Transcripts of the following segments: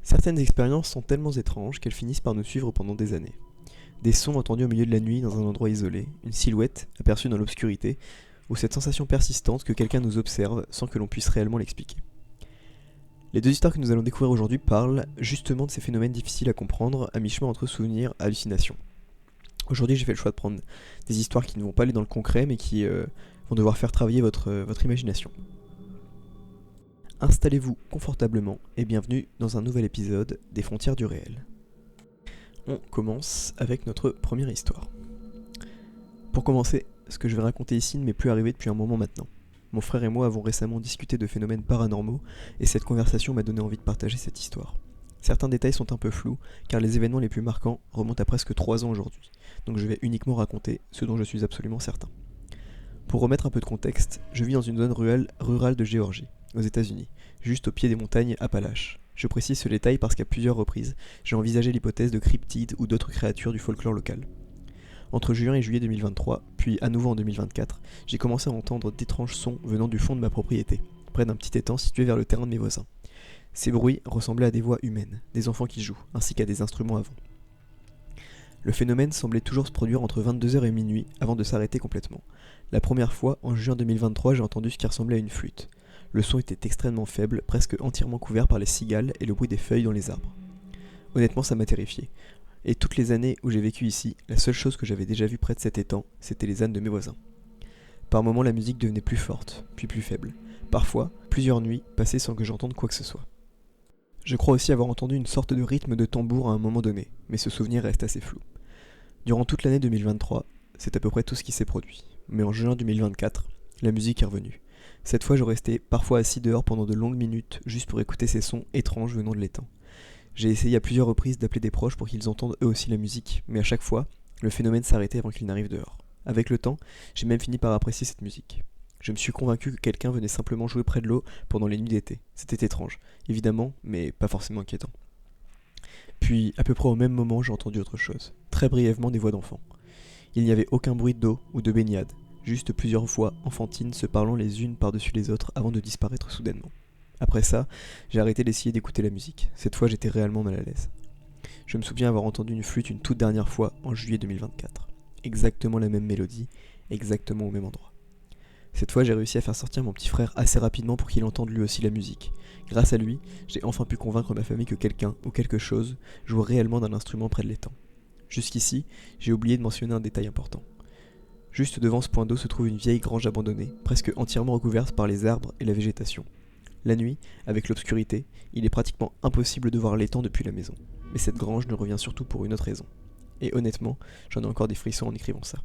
Certaines expériences sont tellement étranges qu'elles finissent par nous suivre pendant des années. Des sons entendus au milieu de la nuit dans un endroit isolé, une silhouette aperçue dans l'obscurité, ou cette sensation persistante que quelqu'un nous observe sans que l'on puisse réellement l'expliquer. Les deux histoires que nous allons découvrir aujourd'hui parlent justement de ces phénomènes difficiles à comprendre, à mi-chemin entre souvenirs et hallucinations. Aujourd'hui, j'ai fait le choix de prendre des histoires qui ne vont pas aller dans le concret, mais qui vont devoir faire travailler votre imagination. Installez-vous confortablement et bienvenue dans un nouvel épisode des Frontières du réel. On commence avec notre première histoire. Pour commencer, ce que je vais raconter ici ne m'est plus arrivé depuis un moment maintenant. Mon frère et moi avons récemment discuté de phénomènes paranormaux et cette conversation m'a donné envie de partager cette histoire. Certains détails sont un peu flous car les événements les plus marquants remontent à presque 3 ans aujourd'hui, donc je vais uniquement raconter ce dont je suis absolument certain. Pour remettre un peu de contexte, je vis dans une zone rurale de Géorgie, aux États-Unis, juste au pied des montagnes Appalaches. Je précise ce détail parce qu'à plusieurs reprises, j'ai envisagé l'hypothèse de cryptides ou d'autres créatures du folklore local. Entre juin et juillet 2023, puis à nouveau en 2024, j'ai commencé à entendre d'étranges sons venant du fond de ma propriété, près d'un petit étang situé vers le terrain de mes voisins. Ces bruits ressemblaient à des voix humaines, des enfants qui jouent, ainsi qu'à des instruments à vent. Le phénomène semblait toujours se produire entre 22h et minuit avant de s'arrêter complètement. La première fois, en juin 2023, j'ai entendu ce qui ressemblait à une flûte. Le son était extrêmement faible, presque entièrement couvert par les cigales et le bruit des feuilles dans les arbres. Honnêtement, ça m'a terrifié. Et toutes les années où j'ai vécu ici, la seule chose que j'avais déjà vue près de cet étang, c'était les ânes de mes voisins. Par moments, la musique devenait plus forte, puis plus faible. Parfois, plusieurs nuits passaient sans que j'entende quoi que ce soit. Je crois aussi avoir entendu une sorte de rythme de tambour à un moment donné, mais ce souvenir reste assez flou. Durant toute l'année 2023, c'est à peu près tout ce qui s'est produit. Mais en juin 2024, la musique est revenue. Cette fois, je restais parfois assis dehors pendant de longues minutes, juste pour écouter ces sons étranges venant de l'étang. J'ai essayé à plusieurs reprises d'appeler des proches pour qu'ils entendent eux aussi la musique, mais à chaque fois, le phénomène s'arrêtait avant qu'il n'arrive dehors. Avec le temps, j'ai même fini par apprécier cette musique. Je me suis convaincu que quelqu'un venait simplement jouer près de l'eau pendant les nuits d'été. C'était étrange, évidemment, mais pas forcément inquiétant. Puis, à peu près au même moment, j'ai entendu autre chose. Très brièvement, des voix d'enfants. Il n'y avait aucun bruit d'eau ou de baignade, juste plusieurs voix enfantines se parlant les unes par-dessus les autres avant de disparaître soudainement. Après ça, j'ai arrêté d'essayer d'écouter la musique. Cette fois, j'étais réellement mal à l'aise. Je me souviens avoir entendu une flûte une toute dernière fois en juillet 2024. Exactement la même mélodie, exactement au même endroit. Cette fois, j'ai réussi à faire sortir mon petit frère assez rapidement pour qu'il entende lui aussi la musique. Grâce à lui, j'ai enfin pu convaincre ma famille que quelqu'un ou quelque chose joue réellement d'un instrument près de l'étang. Jusqu'ici, j'ai oublié de mentionner un détail important. Juste devant ce point d'eau se trouve une vieille grange abandonnée, presque entièrement recouverte par les arbres et la végétation. La nuit, avec l'obscurité, il est pratiquement impossible de voir l'étang depuis la maison. Mais cette grange ne revient surtout pour une autre raison. Et honnêtement, j'en ai encore des frissons en écrivant ça.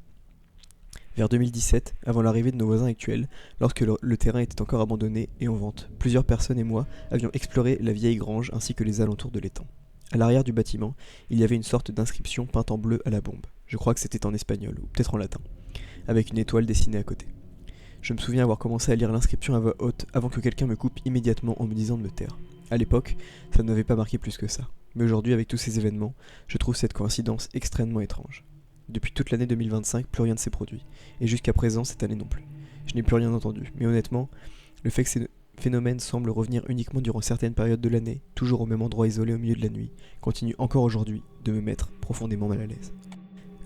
Vers 2017, avant l'arrivée de nos voisins actuels, lorsque le terrain était encore abandonné et en vente, plusieurs personnes et moi avions exploré la vieille grange ainsi que les alentours de l'étang. À l'arrière du bâtiment, il y avait une sorte d'inscription peinte en bleu à la bombe. Je crois que c'était en espagnol, ou peut-être en latin, avec une étoile dessinée à côté. Je me souviens avoir commencé à lire l'inscription à voix haute avant que quelqu'un me coupe immédiatement en me disant de me taire. À l'époque, ça ne m'avait pas marqué plus que ça. Mais aujourd'hui, avec tous ces événements, je trouve cette coïncidence extrêmement étrange. Depuis toute l'année 2025, plus rien ne s'est produit. Et jusqu'à présent, cette année non plus. Je n'ai plus rien entendu. Mais honnêtement, le fait que ces phénomènes semblent revenir uniquement durant certaines périodes de l'année, toujours au même endroit isolé au milieu de la nuit, continue encore aujourd'hui de me mettre profondément mal à l'aise.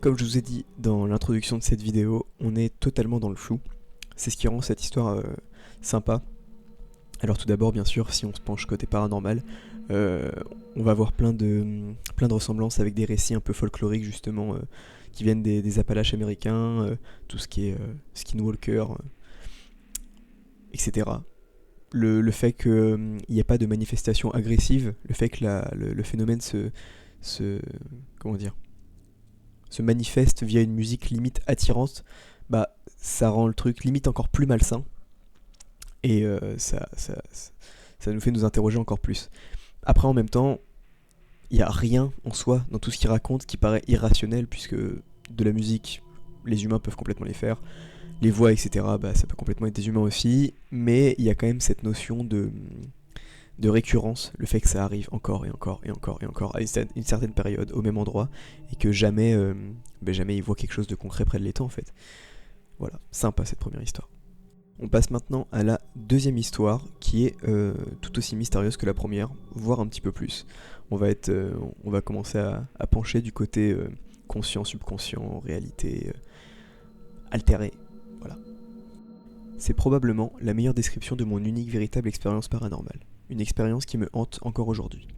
Comme je vous ai dit dans l'introduction de cette vidéo, on est totalement dans le flou. C'est ce qui rend cette histoire sympa. Alors tout d'abord, bien sûr, si on se penche côté paranormal, on va avoir plein de ressemblances avec des récits un peu folkloriques justement, qui viennent des Appalaches américains, tout ce qui est skinwalker, etc. Le fait qu'il n'y ait pas de manifestation agressive, le fait que le phénomène se manifeste via une musique limite attirante, bah ça rend le truc limite encore plus malsain et ça nous fait nous interroger encore plus. Après, en même temps, il n'y a rien en soi dans tout ce qu'il raconte qui paraît irrationnel, puisque de la musique, les humains peuvent complètement les faire, les voix, etc., bah, ça peut complètement être des humains aussi, mais il y a quand même cette notion de récurrence, le fait que ça arrive encore et encore et encore et encore à une certaine période, au même endroit, et que jamais ils voient quelque chose de concret près de l'étang en fait. Voilà, sympa cette première histoire. On passe maintenant à la deuxième histoire qui est tout aussi mystérieuse que la première, voire un petit peu plus. On va commencer à pencher du côté conscient, subconscient, réalité altérée. Voilà. C'est probablement la meilleure description de mon unique véritable expérience paranormale. Une expérience qui me hante encore aujourd'hui.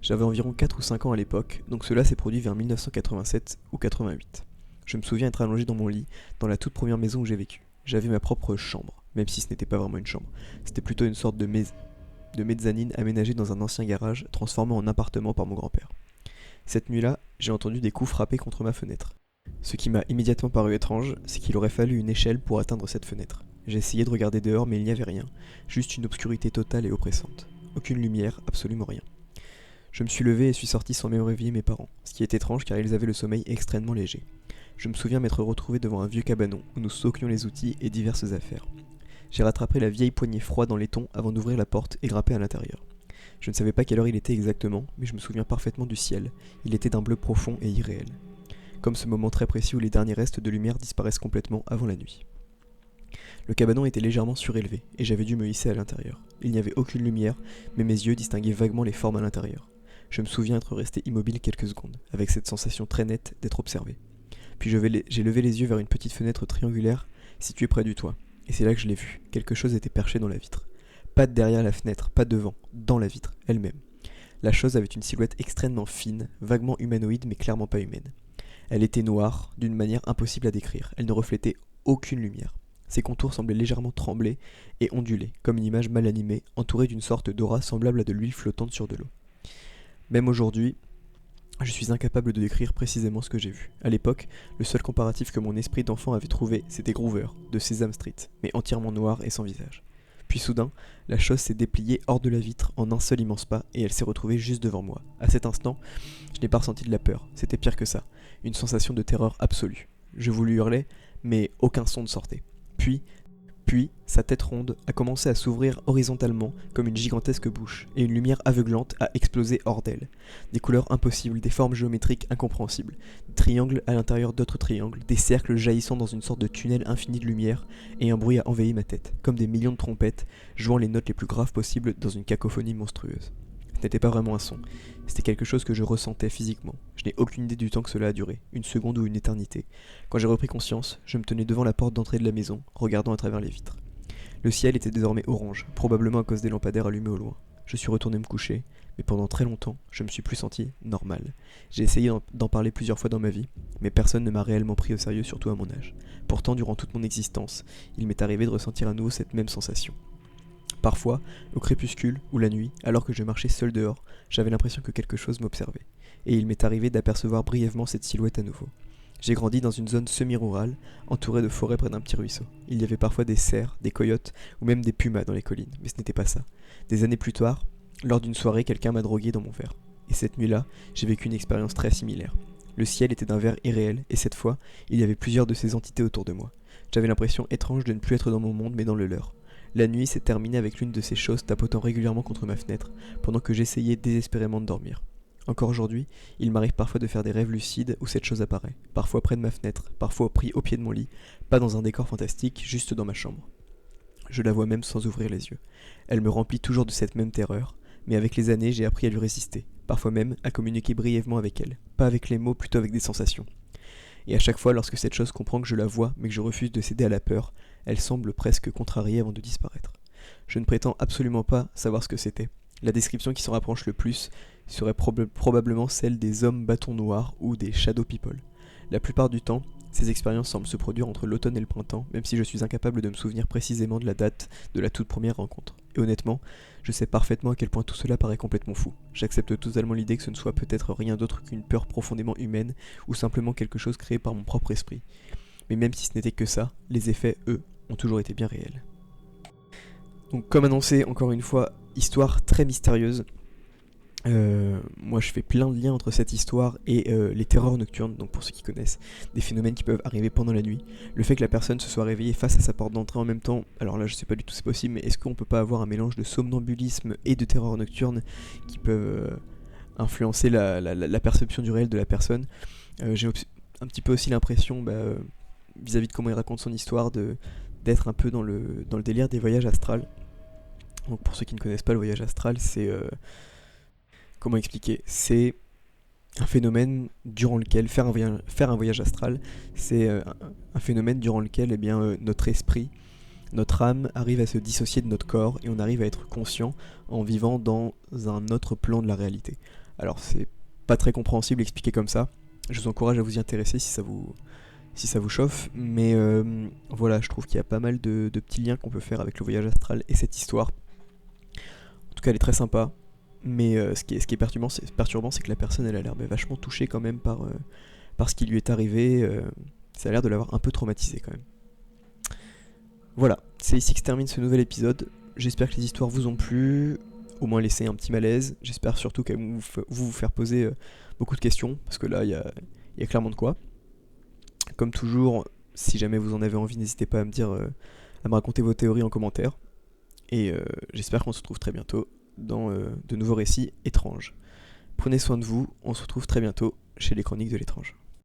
J'avais environ 4 ou 5 ans à l'époque, donc cela s'est produit vers 1987 ou 88. Je me souviens être allongé dans mon lit, dans la toute première maison où j'ai vécu. J'avais ma propre chambre, même si ce n'était pas vraiment une chambre. C'était plutôt une sorte de mezzanine aménagée dans un ancien garage, transformé en appartement par mon grand-père. Cette nuit-là, j'ai entendu des coups frapper contre ma fenêtre. Ce qui m'a immédiatement paru étrange, c'est qu'il aurait fallu une échelle pour atteindre cette fenêtre. J'ai essayé de regarder dehors, mais il n'y avait rien, juste une obscurité totale et oppressante. Aucune lumière, absolument rien. Je me suis levé et suis sorti sans même réveiller mes parents, ce qui est étrange car ils avaient le sommeil extrêmement léger. Je me souviens m'être retrouvé devant un vieux cabanon où nous stockions les outils et diverses affaires. J'ai rattrapé la vieille poignée froide dans les laiton avant d'ouvrir la porte et grimper à l'intérieur. Je ne savais pas quelle heure il était exactement, mais je me souviens parfaitement du ciel. Il était d'un bleu profond et irréel. Comme ce moment très précis où les derniers restes de lumière disparaissent complètement avant la nuit. Le cabanon était légèrement surélevé, et j'avais dû me hisser à l'intérieur. Il n'y avait aucune lumière, mais mes yeux distinguaient vaguement les formes à l'intérieur. Je me souviens être resté immobile quelques secondes, avec cette sensation très nette d'être observé. Puis j'ai levé les yeux vers une petite fenêtre triangulaire située près du toit, et c'est là que je l'ai vu. Quelque chose était perché dans la vitre. Pas derrière la fenêtre, pas devant, dans la vitre, elle-même. La chose avait une silhouette extrêmement fine, vaguement humanoïde mais clairement pas humaine. Elle était noire, d'une manière impossible à décrire. Elle ne reflétait aucune lumière. Ses contours semblaient légèrement trembler et onduler, comme une image mal animée, entourée d'une sorte d'aura semblable à de l'huile flottante sur de l'eau. Même aujourd'hui, je suis incapable de décrire précisément ce que j'ai vu. À l'époque, le seul comparatif que mon esprit d'enfant avait trouvé, c'était Groover, de Sesame Street, mais entièrement noir et sans visage. Puis soudain, la chose s'est dépliée hors de la vitre en un seul immense pas et elle s'est retrouvée juste devant moi. À cet instant, je n'ai pas ressenti de la peur, c'était pire que ça, une sensation de terreur absolue. Je voulus hurler, mais aucun son ne sortait. Puis, sa tête ronde a commencé à s'ouvrir horizontalement comme une gigantesque bouche, et une lumière aveuglante a explosé hors d'elle. Des couleurs impossibles, des formes géométriques incompréhensibles, des triangles à l'intérieur d'autres triangles, des cercles jaillissant dans une sorte de tunnel infini de lumière, et un bruit a envahi ma tête, comme des millions de trompettes, jouant les notes les plus graves possibles dans une cacophonie monstrueuse. Ce n'était pas vraiment un son, c'était quelque chose que je ressentais physiquement. Je n'ai aucune idée du temps que cela a duré, une seconde ou une éternité. Quand j'ai repris conscience, je me tenais devant la porte d'entrée de la maison, regardant à travers les vitres. Le ciel était désormais orange, probablement à cause des lampadaires allumés au loin. Je suis retourné me coucher, mais pendant très longtemps, je me suis plus senti normal. J'ai essayé d'en parler plusieurs fois dans ma vie, mais personne ne m'a réellement pris au sérieux, surtout à mon âge. Pourtant, durant toute mon existence, il m'est arrivé de ressentir à nouveau cette même sensation. Parfois, au crépuscule ou la nuit, alors que je marchais seul dehors, j'avais l'impression que quelque chose m'observait. Et il m'est arrivé d'apercevoir brièvement cette silhouette à nouveau. J'ai grandi dans une zone semi-rurale, entourée de forêts près d'un petit ruisseau. Il y avait parfois des cerfs, des coyotes ou même des pumas dans les collines, mais ce n'était pas ça. Des années plus tard, lors d'une soirée, quelqu'un m'a drogué dans mon verre. Et cette nuit-là, j'ai vécu une expérience très similaire. Le ciel était d'un vert irréel, et cette fois, il y avait plusieurs de ces entités autour de moi. J'avais l'impression étrange de ne plus être dans mon monde, mais dans le leur. La nuit s'est terminée avec l'une de ces choses tapotant régulièrement contre ma fenêtre, pendant que j'essayais désespérément de dormir. Encore aujourd'hui, il m'arrive parfois de faire des rêves lucides où cette chose apparaît, parfois près de ma fenêtre, parfois pris au pied de mon lit, pas dans un décor fantastique, juste dans ma chambre. Je la vois même sans ouvrir les yeux. Elle me remplit toujours de cette même terreur, mais avec les années j'ai appris à lui résister, parfois même à communiquer brièvement avec elle, pas avec les mots, plutôt avec des sensations. Et à chaque fois lorsque cette chose comprend que je la vois, mais que je refuse de céder à la peur, elle semble presque contrariée avant de disparaître. Je ne prétends absolument pas savoir ce que c'était. La description qui s'en rapproche le plus serait probablement celle des hommes bâtons noirs ou des shadow people. La plupart du temps, ces expériences semblent se produire entre l'automne et le printemps, même si je suis incapable de me souvenir précisément de la date de la toute première rencontre. Et honnêtement, je sais parfaitement à quel point tout cela paraît complètement fou. J'accepte totalement l'idée que ce ne soit peut-être rien d'autre qu'une peur profondément humaine, ou simplement quelque chose créé par mon propre esprit. Mais même si ce n'était que ça, les effets, eux, ont toujours été bien réels. Donc comme annoncé, encore une fois, histoire très mystérieuse. Moi je fais plein de liens entre cette histoire et les terreurs nocturnes, donc pour ceux qui connaissent, des phénomènes qui peuvent arriver pendant la nuit. Le fait que la personne se soit réveillée face à sa porte d'entrée en même temps, alors là je sais pas du tout si c'est possible, mais est-ce qu'on peut pas avoir un mélange de somnambulisme et de terreur nocturne qui peuvent influencer la perception du réel de la personne. J'ai un petit peu aussi l'impression, vis-à-vis de comment il raconte son histoire, d'être un peu dans le délire des voyages astrales. Donc pour ceux qui ne connaissent pas le voyage astral, c'est... comment expliquer? C'est un phénomène durant lequel... faire un voyage astral, c'est un phénomène durant lequel notre esprit, notre âme arrive à se dissocier de notre corps et on arrive à être conscient en vivant dans un autre plan de la réalité. Alors c'est pas très compréhensible expliqué comme ça, je vous encourage à vous y intéresser si ça vous chauffe, mais voilà, je trouve qu'il y a pas mal de petits liens qu'on peut faire avec le voyage astral et cette histoire. En tout cas, elle est très sympa, mais ce qui est perturbant, c'est que la personne, elle a l'air vachement touchée quand même par ce qui lui est arrivé. Ça a l'air de l'avoir un peu traumatisé quand même. Voilà, c'est ici que se termine ce nouvel épisode. J'espère que les histoires vous ont plu, au moins laissé un petit malaise. J'espère surtout qu'elles vont vous faire poser beaucoup de questions, parce que là, il y a clairement de quoi. Comme toujours, si jamais vous en avez envie, n'hésitez pas à à me raconter vos théories en commentaire. Et j'espère qu'on se retrouve très bientôt dans de nouveaux récits étranges. Prenez soin de vous, on se retrouve très bientôt chez les Chroniques de l'étrange.